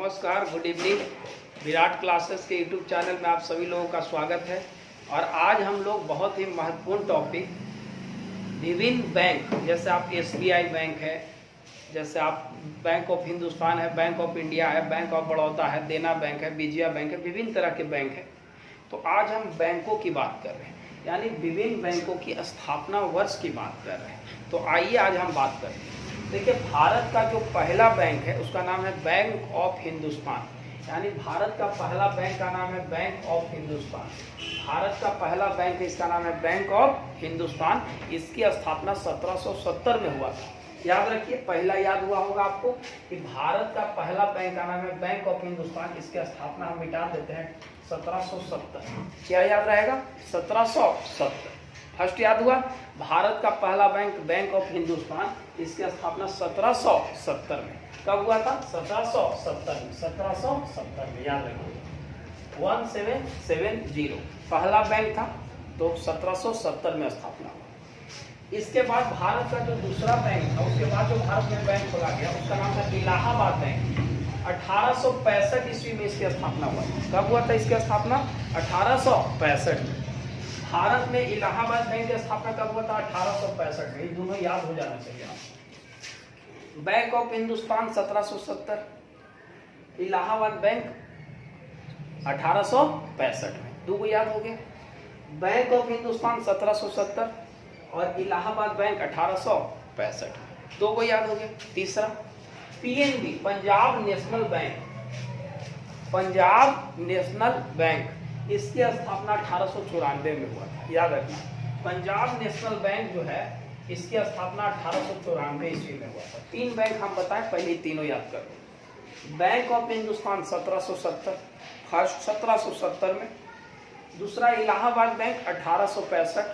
नमस्कार, good evening. Virat classes के YouTube channel में आप सभी लोगों का स्वागत है। और आज हम लोग बहुत ही महत्वपूर्ण टॉपिक विभिन्न बैंक, जैसे आप एसबीआई बैंक है, जैसे आप बैंक ऑफ हिंदुस्तान है, बैंक ऑफ इंडिया है, बैंक ऑफ बड़ौदा है, देना बैंक है, विजया बैंक है, विभिन्न तरह के बैंक है। तो आज हम बैंकों की बात कर रहे हैं, यानी विभिन्न बैंकों की स्थापना वर्ष की बात कर रहे हैं। तो आइए आज हम बात करते हैं। देखिए, भारत का जो पहला बैंक है उसका नाम है बैंक ऑफ हिंदुस्तान, यानी भारत का पहला बैंक का नाम है बैंक ऑफ हिंदुस्तान। भारत का पहला बैंक है, इसका नाम है बैंक ऑफ हिंदुस्तान। इसकी स्थापना 1770 में हुआ था। याद रखिए, पहला याद हुआ होगा आपको कि भारत का पहला बैंक का नाम है बैंक ऑफ हिंदुस्तान। इसकी स्थापना हम मिटा देते हैं 1770। क्या याद रहेगा? 1770 फर्स्ट याद हुआ। भारत का पहला बैंक बैंक ऑफ हिंदुस्तान, इसकी स्थापना 1770 में। कब हुआ था? 1770 में। 1770 में याद रखिए, 1770 पहला बैंक था, तो 1770 में स्थापना हुआ। इसके बाद भारत का जो दूसरा बैंक था, उसके बाद जो भारत में बैंक खोला गया उसका नाम था इलाहाबाद बैंक। 1865 ईस्वी में इसकी स्थापना हुआ। कब हुआ था इसकी स्थापना? 1865 में। भारत में इलाहाबाद बैंक की स्थापना कब हुआ था? 1865 में। ये दोनों याद हो जाना चाहिए आपको। Bank of Hindustan 1770, Allahabad bank 1865 में। दो को याद हो गया। बैंक ऑफ हिंदुस्तान 1770 और इलाहाबाद बैंक 1865 में। दो को याद हो गया। तीसरा PNB, Punjab national bank. Punjab national bank, इसकी स्थापना 1894 में हुआ था। याद रखना, पंजाब नेशनल बैंक जो है इसकी स्थापना 1894 ईस्वी में हुआ था। तीन बैंक हम बताएं, पहले तीनों याद करो। बैंक ऑफ हिंदुस्तान 1770, फर्स्ट 1770 में। दूसरा इलाहाबाद बैंक 1865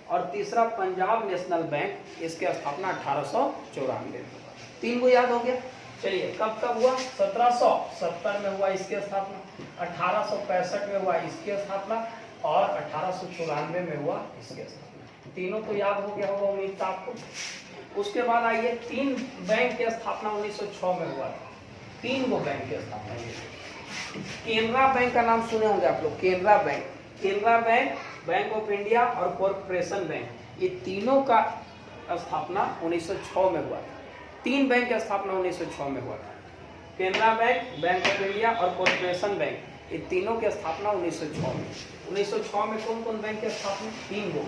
और तीसरा पंजाब नेशनल बैंक, इसकी स्थापना 1894 में हुआ। तीन को याद हो गया। चलिए, कब कब हुआ? 1770 में हुआ इसकी स्थापना, 1865 में हुआ इसकी स्थापना और 1894 में हुआ इसकी स्थापना। तीनों तो याद हो गया होगा, उम्मीद था आपको। उसके बाद आइए, तीन बैंक की स्थापना 1906 में हुआ था। तीन गो बैंक की स्थापना हुई। केनरा बैंक का नाम सुने होंगे आप लोग। Canara bank, Canara bank, bank of India और कॉर्पोरेशन बैंक, ये तीनों का स्थापना 1906 में हुआ था। तीन बैंक की स्थापना 1906 में हुआ था। Canara bank, bank of India और कॉर्पोरेशन बैंक, ये तीनों की स्थापना 1906 में। 1906 में कौन कौन बैंक की स्थापना? तीन गो।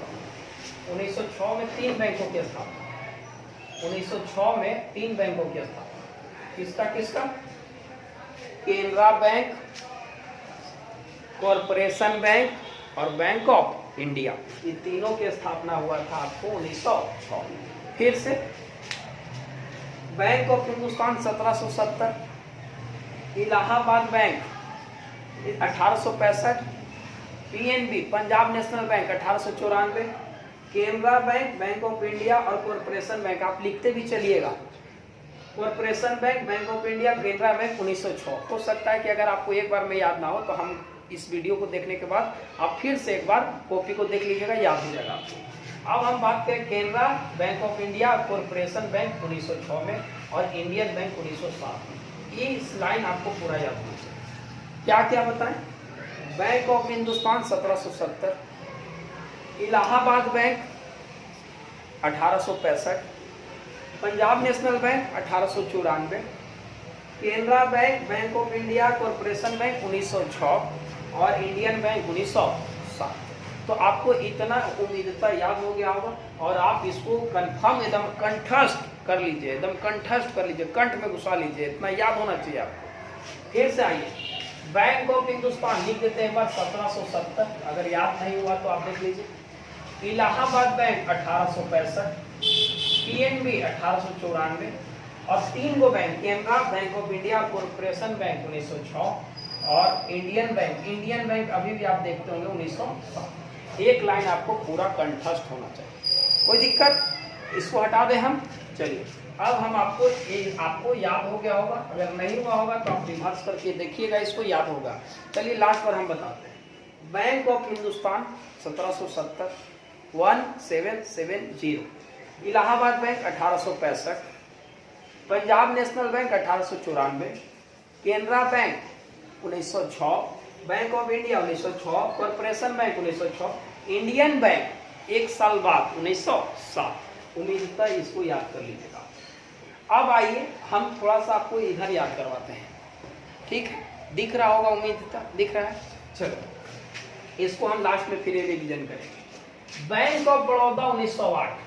1906 में तीन बैंकों की स्थापना। 1906 में तीन बैंकों की स्थापना। किसका किसका? केनरा बैंक, कॉर्पोरेशन बैंक और बैंक ऑफ इंडिया, ये तीनों की स्थापना हुआ था आपको 1906 में। फिर से bank of Hindustan 1770, Allahabad bank 1865, PNB Punjab national bank 1894, Canara bank, bank of India और कॉर्पोरेशन बैंक, आप लिखते भी चलिएगा। Corporation bank, bank of India, Canara bank 1906। हो सकता है कि अगर आपको एक बार में याद ना हो तो हम इस वीडियो को देखने के बाद आप फिर से एक बार कॉपी को देख लीजिएगा, याद हो जाएगा आपको। अब हम बात करें Canara, bank of India, corporation bank 1906 में और इंडियन बैंक 1907 में। ये इस लाइन आपको पूरा याद होना चाहिए। क्या क्या बताएं? Bank of Hindustan 1770, Allahabad bank 1865, Punjab national bank 1894, Canara bank, bank of India, corporation bank 1906 और इंडियन बैंक 1907। तो आपको इतना उम्मीदता याद हो गया होगा और आप इसको कंफर्म एकदम कंठस्थ कर लीजिए, एकदम कंठस्थ कर लीजिए, कंठ में घुसा लीजिए, इतना याद होना चाहिए आपको। फिर से आइए, बैंक ऑफ हिंदुस्तान लिख देते हैं एक बार 1770, अगर याद नहीं हुआ तो आप देख लीजिए। इलाहाबाद बैंक 1865, पीएनबी 1894 और तीन गो bank, Canara, bank of India, corporation bank 1906 और इंडियन बैंक। इंडियन बैंक अभी भी आप देखते होंगे 1907। एक लाइन आपको पूरा कंठस्थ होना चाहिए। कोई दिक्कत? इसको हटा दें हम। चलिए, अब हम आपको याद हो गया होगा। अगर नहीं हुआ होगा तो आप रिवर्स करके देखिएगा, इसको याद होगा। चलिए, लास्ट पर हम बताते हैं। Bank of Hindustan 1770, 1770, Allahabad bank 1865, Punjab national bank 1894, Canara bank 1906, bank of India 1906, corporation bank 1906, Indian bank 1 साल बाद 1907। उम्मीद है इसको याद कर लीजिएगा। अब आइए हम थोड़ा सा आपको इधर याद करवाते हैं, ठीक है? दिख रहा होगा, उम्मीद दिख रहा है। चलो इसको हम लास्ट में फिर रिवीजन करेंगे। Bank of Baroda 1908,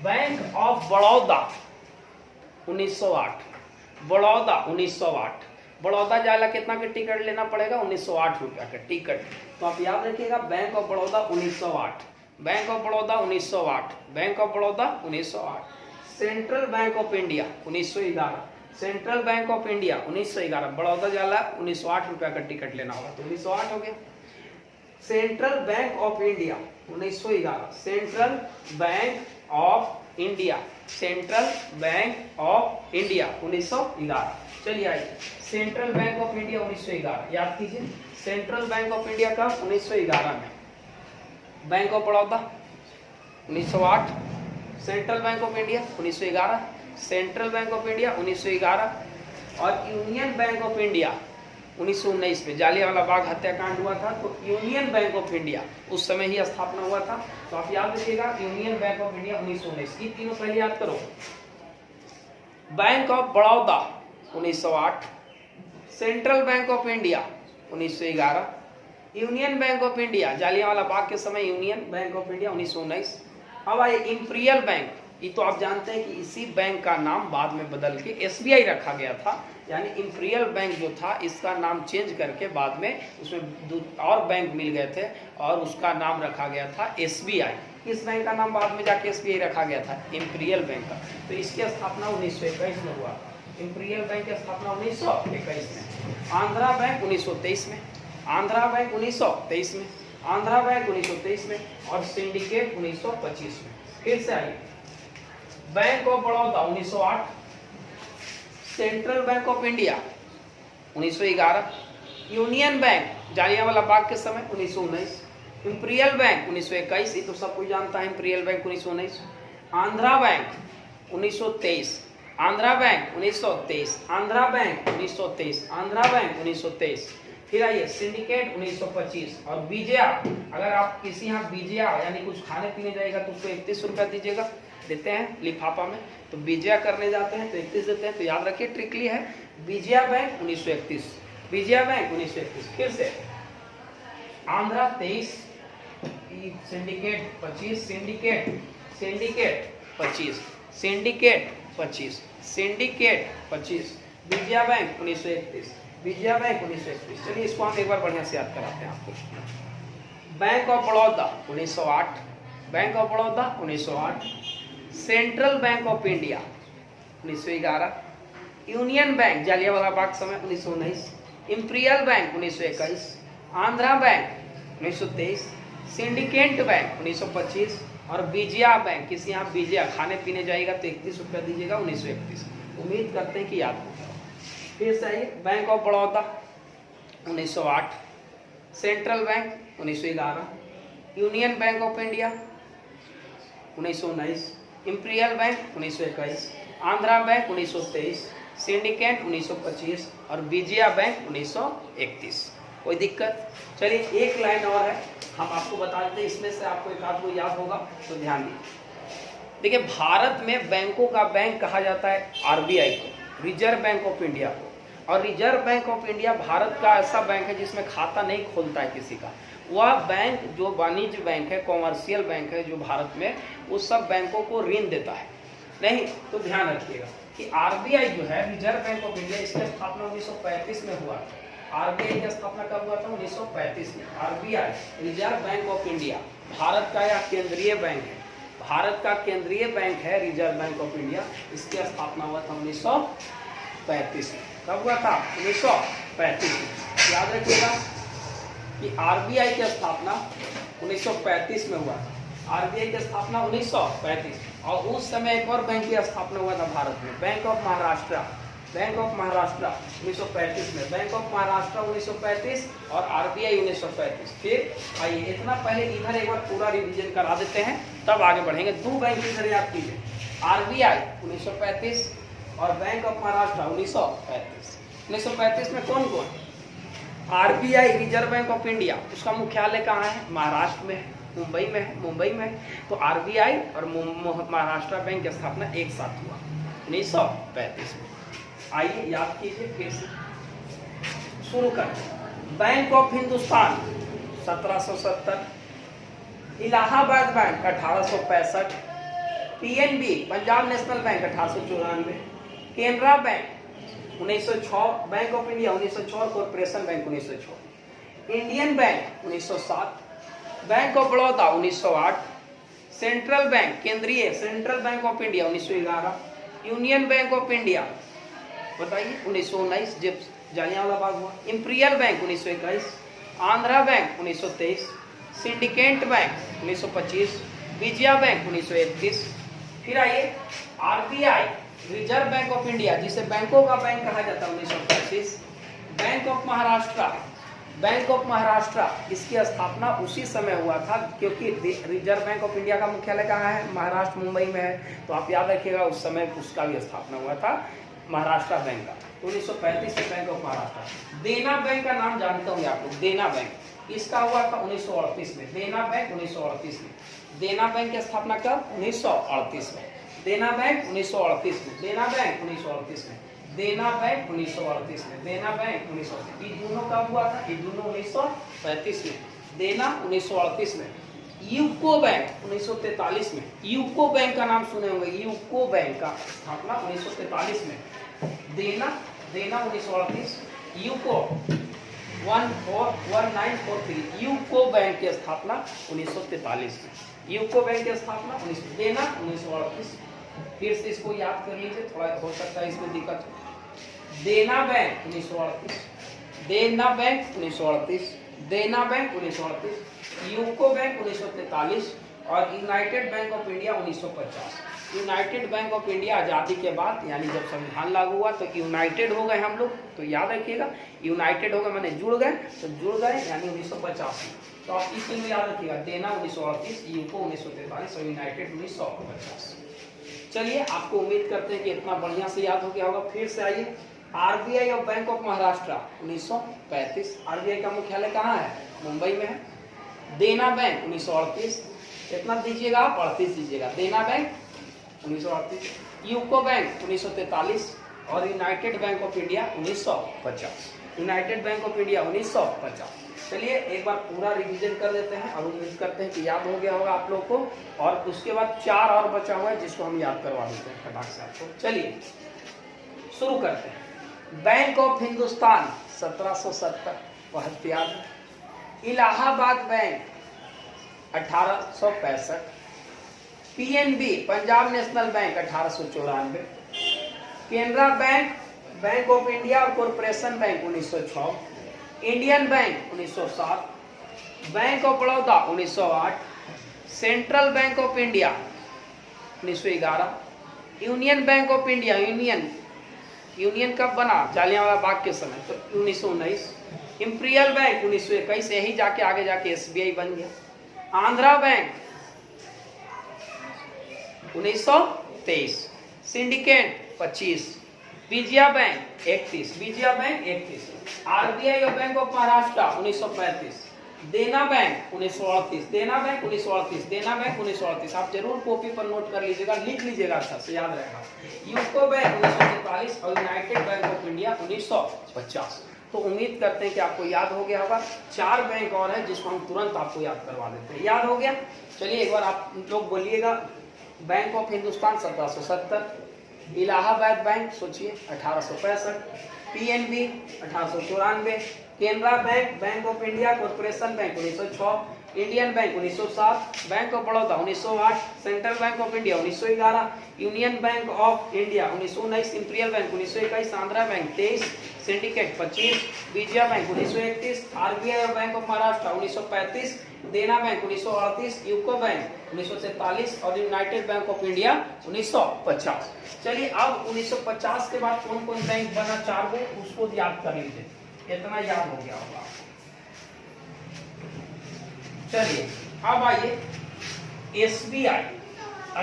bank of Baroda 1908, Baroda 1908, Baroda जाला कितना का टिकट लेना पड़ेगा? 1908 रुपया का टिकट। तो आप याद रखिएगा, bank of Baroda 1908, bank of Baroda 1908, bank of Baroda 1908। Central bank of India 1911, central bank of India 1911, Baroda जाला 1908 रुपया का टिकट लेना होगा तो 1908 हो गया। Central bank of India 1911, central bank of India, central bank of India 1911। चलिए आइए, सेंट्रल बैंक ऑफ इंडिया 1911 याद कीजिए। सेंट्रल बैंक ऑफ इंडिया का 1911 में, bank of Baroda 1908, central bank of India 1911, central bank of India 1911 और यूनियन बैंक ऑफ इंडिया 1919 में जालियांवाला बाग हत्याकांड हुआ था तो यूनियन बैंक ऑफ इंडिया उस समय ही स्थापना हुआ था। तो आप याद रखिएगा, यूनियन बैंक ऑफ इंडिया 1919। ये तीनों पहले याद करो। Bank of Baroda 1908, central bank of India 1911, union bank of India Jallianwala Bagh के समय यूनियन बैंक ऑफ इंडिया 1919। अब आइए इंपीरियल बैंक, ये तो आप जानते हैं कि इसी बैंक का नाम बाद में बदल के एसबीआई रखा गया था, यानी इंपीरियल बैंक जो था इसका नाम चेंज करके बाद में उसमें और बैंक मिल गए थे और उसका नाम रखा गया था एसबीआई। इस बैंक का नाम बाद में जाके एसबीआई रखा गया था, इंपीरियल बैंक का। तो इसकी स्थापना 1921 में हुआ। इंपीरियल बैंक की स्थापना 1921 में। आंध्रा बैंक 1923 में, आंध्रा बैंक 1923 में, आंध्रा बैंक 1923 में और सिंडिकेट 1925 में। फिर से आइए, bank of Baroda 1908, central bank of India 1911, union bank Jallianwala Bagh के समय 1919, इंपीरियल बैंक 1921, ये तो सब कोई जानता है, imperial bank 1919, Andhra bank 1923, Andhra bank 1923, Andhra bank 1923, Andhra bank 1923। फिर आइए सिंडिकेट 1925 और विजया, अगर आप किसी यहाँ विजया यानी कुछ खाने पीने जाएगा तो उसको 31 रुपया दीजिएगा, देते हैं लिफाफा में। तो विजया करने जाते हैं तो 31 देते हैं। तो याद रखिए, ट्रिकली है। Vijaya bank 1931, Vijaya bank 1931। फिर से Andhra 23, syndicate 25, syndicate syndicate 25, syndicate 25, syndicate 25, Vijaya bank 1931, Vijaya bank 1931। चलिए इसको हम एक बार बढ़िया से याद कराते हैं आपको। Bank of Baroda 1908, bank of Baroda 1908, central bank of India 1911, union bank Jallianwala Bagh समय 1919, imperial bank 1921, Andhra bank 1923, syndicate bank 1925 और विजया बैंक, किसी यहाँ विजया खाने पीने जाएगा तो 31 रुपया दीजिएगा, 1931। उम्मीद करते हैं कि याद होगा। फिर से आइए, bank of Baroda 1908, central bank 1911, union bank of India 1919, imperial bank 1921, Andhra bank 1923, syndicate 1925 और विजया बैंक 1931। कोई दिक्कत? चलिए एक लाइन और है, हम आपको बता देते हैं, इसमें से आपको एक आध को याद होगा तो ध्यान दीजिए। देखिए, भारत में बैंकों का बैंक कहा जाता है आरबीआई को, रिजर्व बैंक ऑफ इंडिया को। और reserve bank of India Bharat का ऐसा बैंक है जिसमें खाता नहीं खोलता है किसी का। वह बैंक जो वाणिज्य बैंक है, कॉमर्शियल बैंक है जो भारत में, वो सब बैंकों को ऋण देता है। नहीं तो ध्यान रखिएगा कि आरबीआई जो है, रिजर्व बैंक ऑफ इंडिया, इसकी स्थापना 1935 में हुआ। आरबीआई की स्थापना कब हुआ था? 1935 में। RBI reserve bank of India Bharat का यह केंद्रीय बैंक है, भारत का केंद्रीय बैंक है रिजर्व बैंक ऑफ इंडिया। इसकी स्थापना हुआ था 1935 में। कब हुआ था? 1935 में। याद रखिएगा कि आरबीआई की स्थापना 1935 में हुआ था। आरबीआई की स्थापना 1935 और उस समय एक और बैंक की स्थापना हुआ था भारत में, bank of Maharashtra, bank of Maharashtra 1935 में, बैंक ऑफ महाराष्ट्र 1935 और आरबीआई 1935। फिर आइए इतना पहले इधर एक बार पूरा रिवीजन करा देते हैं, तब आगे बढ़ेंगे। दो बैंक इधर याद कीजिए, आरबीआई 1935 और बैंक ऑफ महाराष्ट्र 1935। 1935 में कौन कौन? RBI, reserve bank of India, उसका मुख्यालय कहाँ है? महाराष्ट्र में है, मुंबई में है, मुंबई में है। तो आरबीआई और महाराष्ट्र बैंक की स्थापना एक साथ हुआ 1935 में। आइए याद कीजिए फिर से, शुरू करते। Bank of Hindustan 1770, Allahabad bank 1865, PNB Punjab national bank 1894, Canara bank 1906, bank of India 1906, corporation bank 1906, Indian bank 1907, bank of Baroda 1908, central bank केंद्रीय central bank of India 1911, union bank of India बताइए 1919 जब जालियांवाला बाग हुआ, imperial bank 1921, Andhra bank 1923, syndicate bank 1925, Vijaya bank 1931। फिर आइए RBI, reserve bank of India जिसे बैंकों का bank कहा जाता है 1925, bank of Maharashtra, bank of Maharashtra इसकी स्थापना उसी समय हुआ था क्योंकि रिजर्व बैंक ऑफ इंडिया का मुख्यालय कहाँ है? महाराष्ट्र, मुंबई में है। तो आप याद रखिएगा उस समय उसका भी स्थापना हुआ था महाराष्ट्र बैंक का 1935 में, बैंक ऑफ महाराष्ट्र। देना बैंक का नाम जानते होंगे आप लोग, देना बैंक इसका हुआ था 1938 में, देना बैंक 1938 में। देना बैंक की स्थापना कब? 1938 में। देना बैंक 1938 में, देना बैंक 1938 में, देना बैंक 1938 में, देना बैंक 1938। ये दोनों कब हुआ था? ये दोनों 1935 में, देना 1938 में। यूको बैंक 1943 में, यूको बैंक का नाम सुने होंगे, यूको बैंक का स्थापना 1943 में। देना 1938, यूको 1943, यूको बैंक की स्थापना 1943 में, यूको बैंक की स्थापना 19 देना 1938। फिर से इसको याद कर लीजिए, थोड़ा हो सकता है इसमें दिक्कत। देना बैंक 1938, देना बैंक 1938, देना बैंक 1938, यूको बैंक 1943 और United bank of India 1950। United bank of India आज़ादी के बाद यानी जब संविधान लागू हुआ तो यूनाइटेड हो गए हम लोग, तो याद रखिएगा यूनाइटेड हो गए माने जुड़ गए, तो जुड़ गए यानी 1950 में। तो आप इस चीज में याद रखिएगा, देना 1938, यूको 1943 और यूनाइटेड 1950। चलिए, आपको उम्मीद करते हैं कि इतना बढ़िया से याद हो गया होगा। फिर से आइए, आरबीआई और बैंक ऑफ महाराष्ट्र 1935, आरबीआई का मुख्यालय कहाँ है? मुंबई में है। देना बैंक 1938, कितना दीजिएगा आप? 38 दीजिएगा। देना बैंक 1938, यूको बैंक 1943 और United bank of India 1950। United bank of India 1950। चलिए एक बार पूरा रिवीजन कर लेते हैं और उम्मीद करते हैं कि याद हो गया होगा आप लोग को। और उसके बाद 4 और बचा हुआ है जिसको हम याद करवा देते हैं फटाक से आपको। चलिए शुरू करते हैं। बैंक ऑफ हिंदुस्तान 1770, बहुत याद है। Allahabad bank 1865, PNB Punjab national bank 1894, Canara bank, bank of India और corporation bank 1906, Indian bank 1907, bank of Baroda 1908, central bank of India 1911, union bank of India, union कब बना? जालियांवाला बाग के समय, तो 1919, इंपीरियल बैंक 1921, यही जाके आगे जाके एसबीआई बन गया। Andhra bank 1923, syndicate 25, Vijaya bank 31, RBI और बैंक ऑफ महाराष्ट्र 1935, देना बैंक 1938, देना बैंक 1938, देना बैंक 1938। आप जरूर कॉपी पर नोट कर लीजिएगा, लिख लीजिएगा, अच्छा से याद रहेगा। यूको बैंक 1943 और यूनाइटेड बैंक ऑफ इंडिया 1950। तो उम्मीद करते हैं कि आपको याद हो गया होगा। 4 बैंक और है जिसको हम तुरंत आपको याद करवा देते हैं। याद हो गया? चलिए एक बार आप लोग बोलिएगा। Bank of Hindustan 1770, Allahabad bank सोचिए 1865, PNB 1894, Canara bank, bank of India, corporation bank 1906, Indian bank 1907, bank of Baroda 1908, central bank of India 1911, union bank of India 1919, imperial bank 1921, Andhra bank 23, syndicate 25, Vijaya bank 1931, RBI और बैंक ऑफ महाराष्ट्र 1935, देना बैंक 1938, यूको बैंक 1943 और United bank of India 1950। चलिए अब 1950 के बाद कौन कौन bank बना 4 वो उसको याद कर लीजिए, इतना याद हो गया होगा। चलिए अब आइए SBI,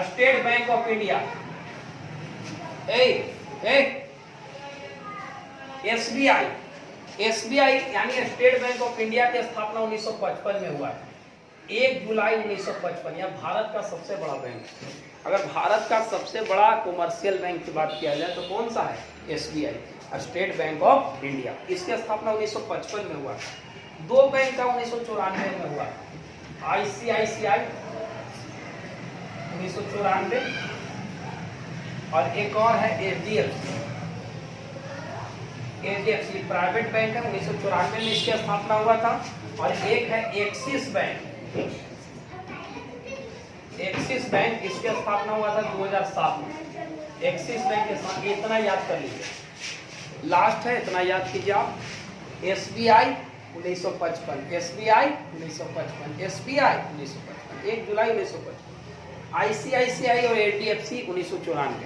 state bank of India. SBI, SBI यानी स्टेट बैंक ऑफ इंडिया की स्थापना 1955 में हुआ है, 1 जुलाई 1955। यह भारत का सबसे बड़ा बैंक है। अगर भारत का सबसे बड़ा कॉमर्शियल बैंक की बात किया जाए तो कौन सा है? SBI, state bank of India. इसकी स्थापना 1955 में हुआ। 2 बैंक का 1994 में हुआ, आईसीआईसीआई 1994 और एक और है एचडीएफसी। एचडीएफसी प्राइवेट बैंक है, 1994 में इसकी स्थापना हुआ था। और एक है एक्सिस बैंक, एक्सिस बैंक, इसकी स्थापना हुआ था 2007 में। एक्सिस बैंक के साथ इतना याद कर लीजिए, लास्ट है, इतना याद कीजिए आप। एसबीआई 1955, एसबीआई 1955, एसबीआई 1955, 1 जुलाई 1955। आईसीआईसीआई और एचडीएफसी 1994,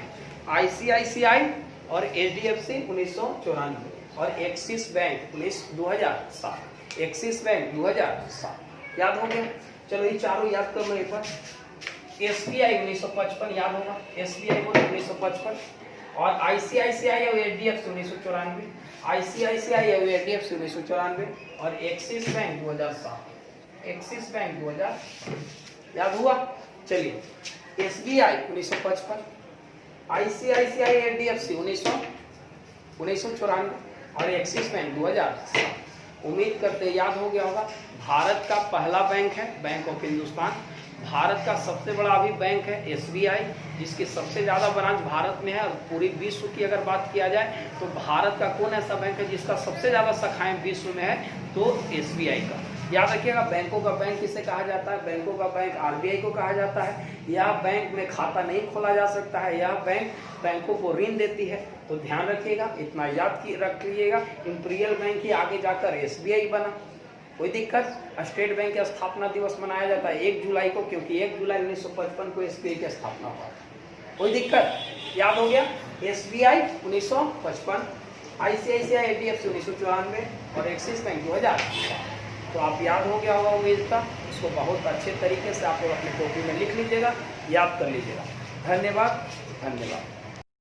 आईसीआईसीआई और एचडीएफसी 1994 और एक्सिस बैंक 2007, एक्सिस बैंक 2007। याद हो गया? चलो ये चारों याद कर लो एक बार। एसबीआई 1955 याद होगा, एसबीआई को 1955 और आईसीआईसीआई और एचडीएफसी 1994, आईसीआईसीआई और एचडीएफसी 1994 और एक्सिस बैंक 2007, एक्सिस बैंक 2000। याद हुआ? चलिए, एसबीआई 1955, आईसीआईसीआई एचडीएफसी 1994 और एक्सिस बैंक 2007। उम्मीद करते याद हो गया होगा। भारत का पहला बैंक है बैंक ऑफ हिंदुस्तान। भारत का सबसे बड़ा अभी बैंक है एसबीआई, जिसकी सबसे ज़्यादा ब्रांच भारत में है। और पूरी विश्व की अगर बात किया जाए तो भारत का कौन ऐसा बैंक है जिसका सबसे ज़्यादा शाखाएं विश्व में है? तो एसबीआई का। याद रखिएगा, बैंकों का बैंक किसे कहा जाता है? बैंकों का बैंक आरबीआई को कहा जाता है। यह बैंक में खाता नहीं खोला जा सकता है, यह बैंक बैंकों को ऋण देती है। तो ध्यान रखिएगा, इतना याद रख लीजिएगा। इंपीरियल बैंक ही आगे जाकर एसबीआई बना। कोई दिक्कत? स्टेट बैंक का स्थापना दिवस मनाया जाता है 1 जुलाई को, क्योंकि 1 जुलाई 1955 को एसबीआई की स्थापना हुआ। कोई दिक्कत? याद हो गया? एसबीआई 1955, आईसीआईसीआई एचडीएफसी 1994 और एक्सिस बैंक 2000। तो आप याद हो गया होगा उम्मीद का। इसको बहुत अच्छे तरीके से आप लोग अपनी कॉपी में लिख लीजिएगा, याद कर लीजिएगा। धन्यवाद, धन्यवाद।